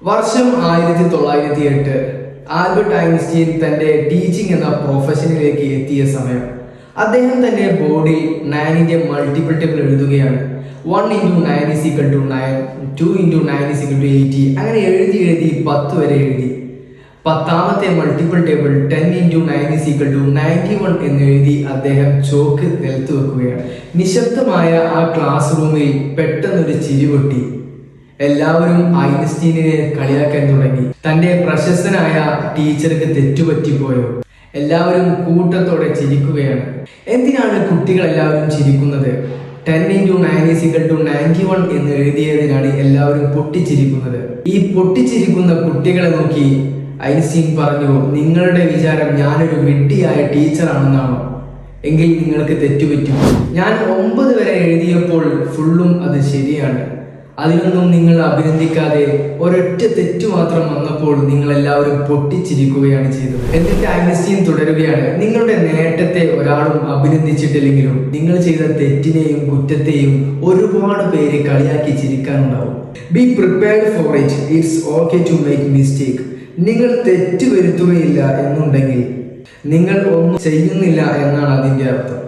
വർഷം 1908 Albert Einstein തന്റെ teaching എന്ന പ്രൊഫഷനിലേക്ക് എത്തിയ സമയം അദ്ദേഹം തന്റെ ബോർഡിൽ 9ന്റെ മൾട്ടിപ്പിൾ ടേബിൾ എഴുതുകയാണ്. 1 into 9 is equal to 9, 2 into 9 is equal to 80. അങ്ങനെ എഴുതി 10 വരെ എഴുതി. 10ാമത്തെ multiple table 10 into 9 is equal to 91 എന്ന് എഴുതി അദ്ദേഹം ചോക്ക് നിലത്ത് വെക്കുകയാണ്. നിശബ്ദമായ ആ ക്ലാസ് റൂമിൽ പെട്ടെന്നൊരു ചിരി പൊട്ടി. എല്ലാവരും ഐൻസ്റ്റീനെ കളിയാക്കാൻ തുടങ്ങി. തന്റെ പ്രശസ്തനായ ടീച്ചർക്ക് തെറ്റുപറ്റിപ്പോയോ? എല്ലാവരും കൂട്ടത്തോടെ ചിരിക്കുകയാണ്. എന്തിനാണ് കുട്ടികൾ എല്ലാവരും ചിരിക്കുന്നത്? 10 into 9 is equal to 91 എന്ന് എഴുതിയതിനാണ് എല്ലാവരും പൊട്ടിച്ചിരിക്കുന്നത്. ഈ പൊട്ടിച്ചിരിക്കുന്ന കുട്ടികളെ നോക്കി ഐൻസ്റ്റീൻ പറഞ്ഞു, നിങ്ങളുടെ വിചാരം ഞാനൊരു വിഡ്ഢിയായ ടീച്ചറാണെന്നാണോ? എങ്കിൽ നിങ്ങൾക്ക് തെറ്റുപറ്റും. ഞാൻ 9 വരെ എഴുതിയപ്പോൾ ഫുള്ളും അത് ശരിയാണ്. അതിനൊന്നും നിങ്ങൾ അഭിനന്ദിക്കാതെ ഒരൊറ്റ തെറ്റു മാത്രം വന്നപ്പോൾ നിങ്ങൾ എല്ലാവരും പൊട്ടിച്ചിരിക്കുകയാണ് ചെയ്തത്. എന്നിട്ട് ഐൻസ്റ്റീൻ തുടരുകയാണ്, നിങ്ങളുടെ നേട്ടത്തെ ഒരാളും അഭിനന്ദിച്ചിട്ടില്ലെങ്കിലും നിങ്ങൾ ചെയ്ത തെറ്റിനെയും കുറ്റത്തെയും ഒരുപാട് പേര് കളിയാക്കി ചിരിക്കാനുണ്ടാവും. Be prepared for it. It's okay to make mistake. നിങ്ങൾ തെറ്റ് വരുത്തുകയില്ല എന്നുണ്ടെങ്കിൽ നിങ്ങൾ ഒന്നും ചെയ്യുന്നില്ല എന്നാണ് അതിൻ്റെ അർത്ഥം.